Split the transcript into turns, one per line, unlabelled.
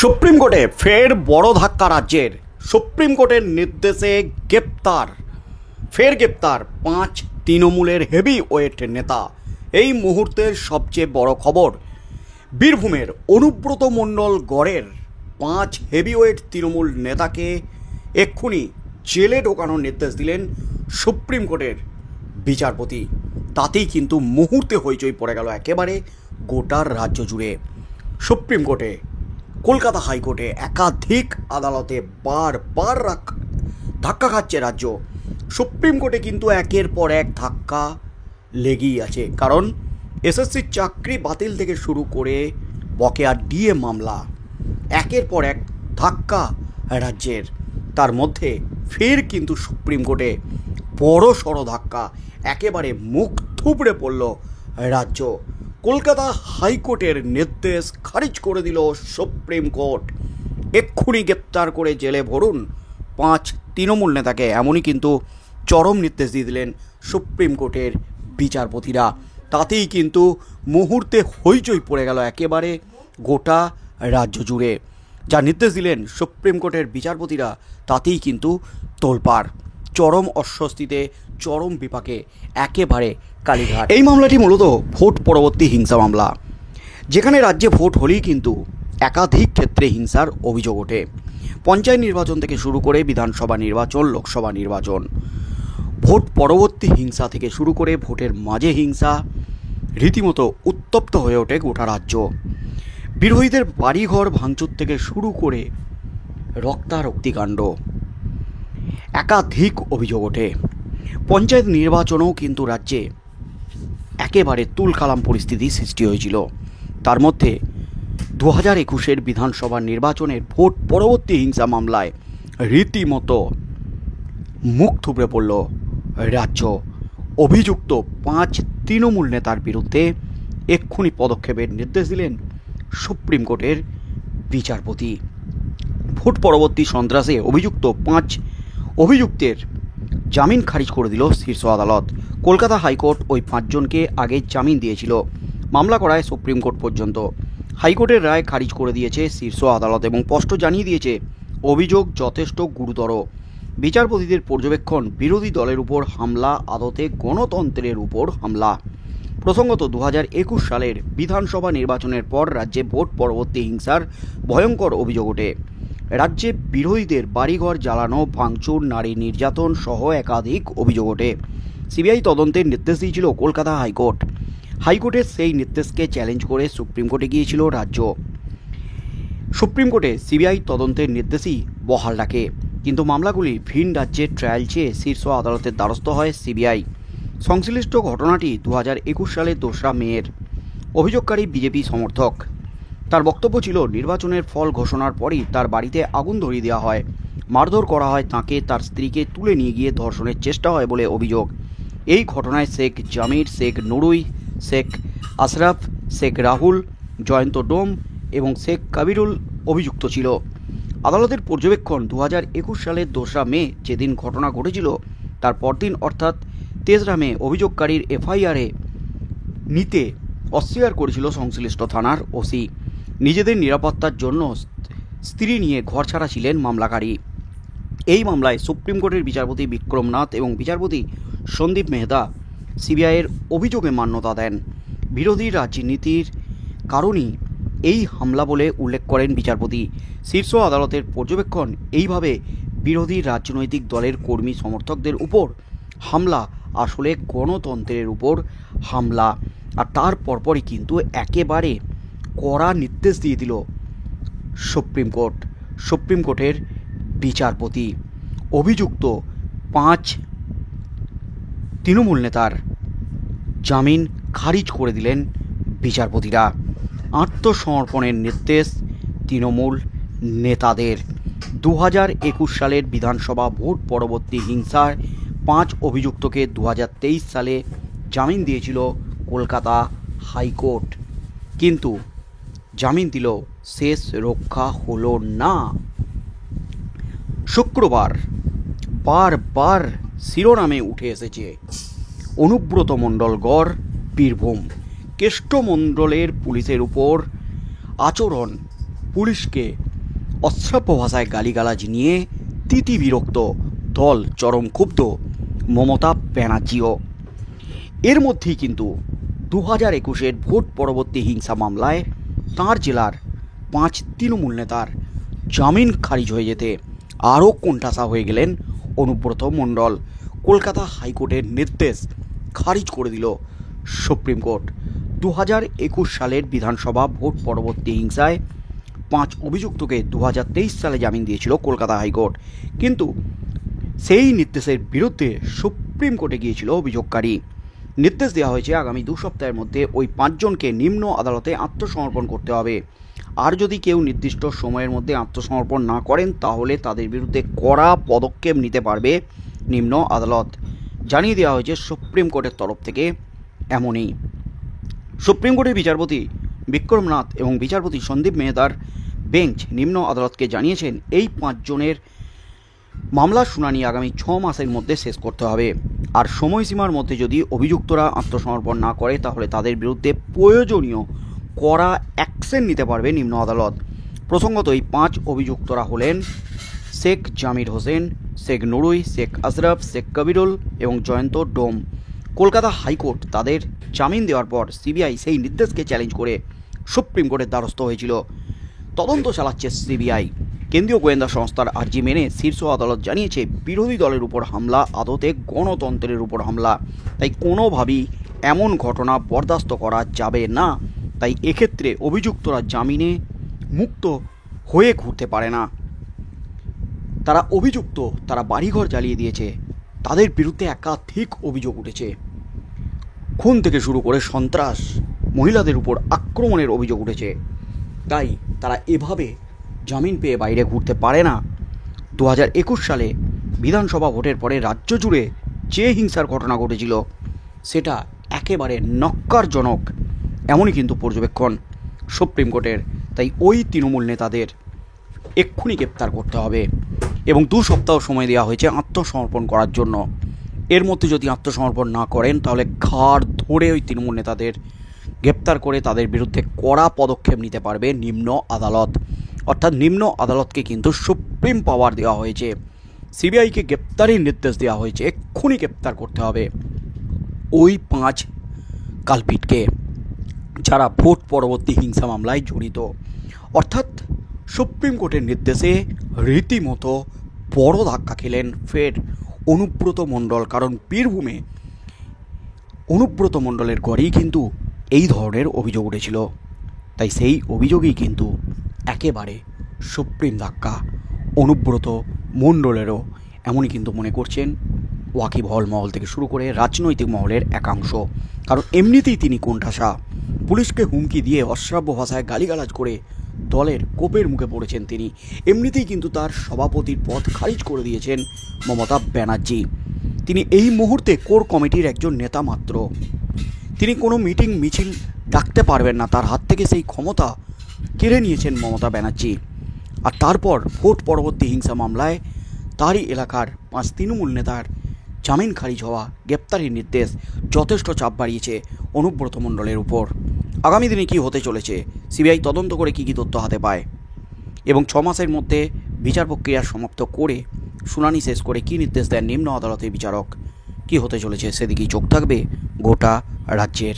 Supreme কোর্টে ফের বড় ধাক্কা রাজ্যের। সুপ্রিম কোর্টের নির্দেশে গ্রেপ্তার 5 তৃণমূলের হেভি ওয়েট নেতা। এই মুহূর্তের সবচেয়ে বড় খবর, বীরভূমের অনুব্রত মণ্ডল গড়ের 5 হেভিওয়েট তৃণমূল নেতাকে এক্ষুনি জেলে ঢোকানোর নির্দেশ দিলেন সুপ্রিম কোর্টের বিচারপতি। তাতেই কিন্তু মুহূর্তে হইচই পড়ে গেল একেবারে গোটার রাজ্য জুড়ে। সুপ্রিম কোর্টে, কলকাতা হাইকোর্টে, একাধিক আদালতে বারবার ধাক্কা খাচ্ছে রাজ্য। সুপ্রিম কোর্টে কিন্তু একের পর এক ধাক্কা লেগেই আছে, কারণ এসএসসির চাকরি বাতিল থেকে শুরু করে বকেয়া ডিএ মামলা, একের পর এক ধাক্কা রাজ্যের। তার মধ্যে ফের কিন্তু সুপ্রিম কোর্টে বড় সড় ধাক্কা, একেবারে মুখ থুবড়ে পড়ল রাজ্য। কলকাতা হাইকোর্টের নির্দেশ খারিজ করে দিল সুপ্রিম কোর্ট। এক্ষুনি গ্রেপ্তার করে জেলে ভরুন 5 তৃণমূল নেতাকে, এমনই কিন্তু চরম নির্দেশ দিয়ে দিলেন সুপ্রিম কোর্টের বিচারপতিরা। তাতেই কিন্তু মুহূর্তে হইচই পড়ে গেল একেবারে গোটা রাজ্য জুড়ে। যা নির্দেশ দিলেন সুপ্রিম কোর্টের বিচারপতিরা, তাতেই কিন্তু তোলপাড়, চরম অস্বস্তিতে, চরম বিপাকে একেবারে কালীঘাট। এই মামলাটি মূলত ভোট পরবর্তী হিংসা মামলা, যেখানে রাজ্যে ভোট হলেই কিন্তু একাধিক ক্ষেত্রে হিংসার অভিযোগ ওঠে। পঞ্চায়েত নির্বাচন থেকে শুরু করে বিধানসভা নির্বাচন, লোকসভা নির্বাচন, ভোট পরবর্তী হিংসা থেকে শুরু করে ভোটের মাঝে হিংসা, রীতিমতো উত্তপ্ত হয়ে ওঠে গোটা রাজ্য। বিরোধীদের বাড়িঘর ভাঙচুর থেকে শুরু করে রক্তারক্তিকাণ্ড, একাধিক অভিযোগ ওঠে। পঞ্চায়েত নির্বাচনেও কিন্তু রাজ্যে একেবারে তুলকালাম পরিস্থিতি সৃষ্টি হয়েছিল। তার মধ্যে 2021 বিধানসভা নির্বাচনের ভোট পরবর্তী হিংসা মামলায় রীতিমতো মুখ থুবড়ে পড়ল রাজ্য। অভিযুক্ত 5 তৃণমূল নেতার বিরুদ্ধে এক্ষুনি পদক্ষেপের নির্দেশ দিলেন সুপ্রিম কোর্টের বিচারপতি। ভোট পরবর্তী সন্ত্রাসে অভিযুক্ত 5 অভিযুক্তের জামিন খারিজ করে দিল শীর্ষ আদালত। কলকাতা হাইকোর্ট ওই 5 জনকে আগে জামিন দিয়েছিল, মামলা করায় সুপ্রিম কোর্ট পর্যন্ত। হাইকোর্টের রায় খারিজ করে দিয়েছে শীর্ষ আদালত এবং স্পষ্ট জানিয়ে দিয়েছে অভিযোগ যথেষ্ট গুরুতর। বিচারপতিদের পর্যবেক্ষণ, বিরোধী দলের উপর হামলা আদতে গণতন্ত্রের উপর হামলা। প্রসঙ্গত 2021 সালের বিধানসভা নির্বাচনের পর রাজ্যে ভোট পরবর্তী হিংসার ভয়ঙ্কর অভিযোগ ওঠে। রাজ্যে বিরোধীদের বাড়িঘর জ্বালানো, ভাঙচুর, নারী নির্যাতন সহ একাধিক অভিযোগ ওঠে। সিবিআই তদন্তের নির্দেশ দিয়েছিল কলকাতা হাইকোর্ট। হাইকোর্টের সেই নির্দেশকে চ্যালেঞ্জ করে সুপ্রিম কোর্টে গিয়েছিল রাজ্য। সুপ্রিম কোর্টে সিবিআই তদন্তের নির্দেশই বহাল রাখে, কিন্তু মামলাগুলি ভিন রাজ্যের ট্রায়াল চেয়ে শীর্ষ আদালতের দ্বারস্থ হয় সিবিআই। সংশ্লিষ্ট ঘটনাটি 2021 সালের 2রা মেয়ের। অভিযোগকারী বিজেপি সমর্থক। তার বক্তব্য ছিল, নির্বাচনের ফল ঘোষণার পরই তার বাড়িতে আগুন ধরিয়ে দেওয়া হয়, মারধর করা হয় তাকে, তার স্ত্রীকে তুলে নিয়ে গিয়ে ধর্ষণের চেষ্টা হয় বলে অভিযোগ। এই ঘটনায় শেখ জামির, শেখ নুরুই, শেখ আশরাফ, শেখ রাহুল, জয়ন্ত ডোম এবং শেখ কাবিরুল অভিযুক্ত ছিল। আদালতের পর্যবেক্ষণ, 2021 সালের 2রা মে যেদিন ঘটনা ঘটেছিল তার পরদিন অর্থাৎ 3রা মে অভিযোগকারীর এফআইআরে নিতে অস্বীকার করেছিল সংশ্লিষ্ট থানার ওসি। নিজেদের নিরাপত্তার জন্য স্ত্রী নিয়ে ঘর ছাড়া ছিলেন মামলাকারী। এই মামলায় সুপ্রিম কোর্টের বিচারপতি বিক্রম নাথ এবং বিচারপতি সন্দীপ মেহতা সিবিআইয়ের অভিযোগে মান্যতা দেন। বিরোধী রাজনীতির কারণেই এই হামলা বলে উল্লেখ করেন বিচারপতি। শীর্ষ আদালতের পর্যবেক্ষণ, এইভাবে বিরোধী রাজনৈতিক দলের কর্মী সমর্থকদের উপর হামলা আসলে গণতন্ত্রের উপর হামলা। আর তার পরপরই কিন্তু একেবারে কড়া নির্দেশ দিয়ে দিল সুপ্রিম কোর্ট। সুপ্রিম কোর্টের বিচারপতি অভিযুক্ত 5 তৃণমূল নেতার জামিন খারিজ করে দিলেন বিচারপতিরা। আত্মসমর্পণের নির্দেশ তৃণমূল নেতাদের। 2021 সালের বিধানসভা ভোট পরবর্তী হিংসার 5 অভিযুক্তকে 2023 সালে জামিন দিয়েছিল কলকাতা হাইকোর্ট, কিন্তু জামিন দিল, শেষ রক্ষা হলো না। শুক্রবার বারবার শিরোনামে উঠে এসেছে অনুব্রত মণ্ডল গড়, বীরভূম। কেষ্টমণ্ডলের পুলিশের উপর আচরণ, পুলিশকে অশ্রাব্য ভাষায় গালিগালাজ নিয়ে তিতিবিরক্ত দল, চরম ক্ষুব্ধ মমতা ব্যানার্জিও। এর মধ্যেই কিন্তু 2021-এর ভোট পরবর্তী হিংসা মামলায় তাঁর জেলার 5 তৃণমূল নেতার জামিন খারিজ হয়ে যেতে আরও কোণঠাসা হয়ে গেলেন অনুব্রত মণ্ডল। কলকাতা হাইকোর্টের নির্দেশ খারিজ করে দিল সুপ্রিম কোর্ট। 2021 সালের বিধানসভা ভোট পরবর্তী হিংসায় 5 অভিযুক্তকে 2023 সালে জামিন দিয়েছিল কলকাতা হাইকোর্ট, কিন্তু সেই নির্দেশের বিরুদ্ধে সুপ্রিম কোর্টে গিয়েছিল অভিযোগকারী। নির্দেশ দেওয়া হয়েছে আগামী 2 সপ্তাহের মধ্যে ওই 5 জনকে নিম্ন আদালতে আত্মসমর্পণ করতে হবে। আর যদি কেউ নির্দিষ্ট সময়ের মধ্যে আত্মসমর্পণ না করেন তাহলে তাদের বিরুদ্ধে কড়া পদক্ষেপ নিতে পারবে নিম্ন আদালত। জানিয়ে দেওয়া হয়েছে সুপ্রিম কোর্টের তরফ থেকে এমনই। সুপ্রিম কোর্টের বিচারপতি বিক্রম নাথ এবং বিচারপতি সন্দীপ মেহতার বেঞ্চ নিম্ন আদালতকে জানিয়েছেন এই 5 জনের মামলার শুনানি আগামী 6 মাসের মধ্যে শেষ করতে হবে। আর সময়সীমার মধ্যে যদি অভিযুক্তরা আত্মসমর্পণ না করে তাহলে তাদের বিরুদ্ধে প্রয়োজনীয় কড়া অ্যাকশন নিতে পারবে নিম্ন আদালত। প্রসঙ্গত এই 5 অভিযুক্তরা হলেন শেখ জামির হোসেন, শেখ নুরুই, শেখ আশরাফ, শেখ কবিরুল এবং জয়ন্ত ডোম। কলকাতা হাইকোর্ট তাদের জামিন দেওয়ার পর সিবিআই সেই নির্দেশকে চ্যালেঞ্জ করে সুপ্রিম কোর্টের দ্বারস্থ হয়েছিল। তদন্ত চালাচ্ছে সিবিআই। কেন্দ্রীয় গোয়েন্দা সংস্থার আর্জি মেনে শীর্ষ আদালত জানিয়েছে বিরোধী দলের উপর হামলা আদতে গণতন্ত্রের উপর হামলা, তাই কোনোভাবেই এমন ঘটনা বরদাস্ত করা যাবে না। তাই এক্ষেত্রে অভিযুক্তরা জামিনে মুক্ত হয়ে ঘুরতে পারে না। তারা অভিযুক্ত, তারা বাড়িঘর জ্বালিয়ে দিয়েছে, তাদের বিরুদ্ধে একাধিক অভিযোগ উঠেছে। খুন থেকে শুরু করে সন্ত্রাস, মহিলাদের উপর আক্রমণের অভিযোগ উঠেছে। তাই তারা এভাবে জামিন পেয়ে বাইরে ঘুরতে পারে না। 2021 সালে বিধানসভা ভোটের পরে রাজ্য জুড়ে যে হিংসার ঘটনা ঘটেছিল সেটা একেবারে নক্কারজনক, এমনই কিন্তু পর্যবেক্ষণ সুপ্রিম কোর্টের। তাই ওই তৃণমূল নেতাদের এক্ষুনি গ্রেপ্তার করতে হবে এবং 2 সপ্তাহ সময় দেওয়া হয়েছে আত্মসমর্পণ করার জন্য। এর মধ্যে যদি আত্মসমর্পণ না করেন তাহলে ঘাড় ধরে ওই তৃণমূল নেতাদের গ্রেপ্তার করে তাদের বিরুদ্ধে কড়া পদক্ষেপ নিতে পারবে নিম্ন আদালত। অর্থাৎ নিম্ন আদালতকে কিন্তু সুপ্রিম পাওয়ার দেওয়া হয়েছে, সিবিআইকে গ্রেপ্তারের নির্দেশ দেওয়া হয়েছে। এক্ষুনি গ্রেপ্তার করতে হবে ওই 5 কালপিটকে যারা ভোট পরবর্তী হিংসা মামলায় জড়িত। অর্থাৎ সুপ্রিম কোর্টের নির্দেশে রীতিমতো বড় ধাক্কা খেলেন ফের অনুব্রত মণ্ডল, কারণ বীরভূমে অনুব্রত মণ্ডলের ঘরেই কিন্তু এই ধরনের অভিযোগ উঠেছিল। তাই সেই অভিযোগই কিন্তু একেবারে সুপ্রিম ধাক্কা অনুব্রত মণ্ডলেরও, এমনই কিন্তু মনে করছেন ওয়াকিবহল মহল থেকে শুরু করে রাজনৈতিক মহলের একাংশ। কারণ এমনিতেই তিনি কোণঠাসা, পুলিশকে হুমকি দিয়ে অশ্রাব্য ভাষায় গালিগালাজ করে দলের কোপের মুখে পড়েছেন তিনি। এমনিতেই কিন্তু তার সভাপতির পদ খারিজ করে দিয়েছেন মমতা ব্যানার্জি। তিনি এই মুহূর্তে কোর কমিটির একজন নেতা মাত্র। তিনি কোনো মিটিং মিছিল ডাকতে পারবেন না, তার হাত থেকে সেই ক্ষমতা কেড়ে নিয়েছেন মমতা ব্যানার্জি। আর তারপর ভোট পরবর্তী হিংসা মামলায় তারই এলাকার 5 তৃণমূল নেতার জামিন খারিজ হওয়া, গ্রেপ্তারের নির্দেশ যথেষ্ট চাপ বাড়িয়েছে অনুব্রত মণ্ডলের উপর। আগামী দিনে কী হতে চলেছে, সিবিআই তদন্ত করে কী তথ্য হাতে পায় এবং 6 মাসের মধ্যে বিচার প্রক্রিয়া সমাপ্ত করে শুনানি শেষ করে কী নির্দেশ দেন নিম্ন আদালতের বিচারক, কী হতে চলেছে সেদিকেই চোখ থাকবে গোটা রাজ্যের।